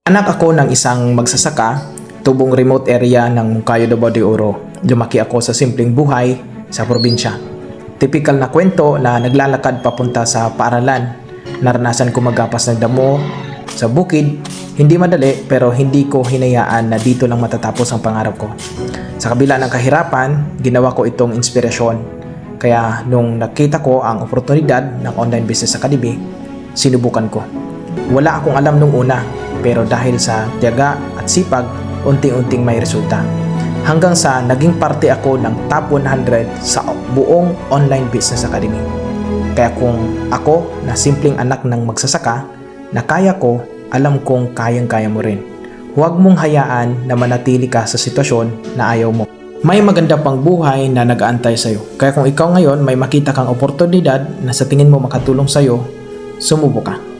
Anak ako ng isang magsasaka, tubong remote area ng Moncayo, Davao de Oro. Lumaki ako sa simpleng buhay sa probinsya. Typical na kwento na naglalakad papunta sa paaralan. Naranasan ko magapas ng damo sa bukid. Hindi madali pero hindi ko hinayaan na dito lang matatapos ang pangarap ko. Sa kabila ng kahirapan, ginawa ko itong inspirasyon. Kaya nung nakita ko ang oportunidad ng Online Business Academy, sinubukan ko. Wala akong alam nung una, pero dahil sa tiyaga at sipag, unti-unting may resulta. Hanggang sa naging parte ako ng top 100 sa buong Online Business Academy. Kaya kung ako na simpleng anak ng magsasaka, na kaya ko, alam kong kayang-kaya mo rin. Huwag mong hayaan na manatili ka sa sitwasyon na ayaw mo. May maganda pang buhay na nag-aantay sa'yo. Kaya kung ikaw ngayon may makita kang oportunidad na sa tingin mo makatulong sa'yo, sumubo ka.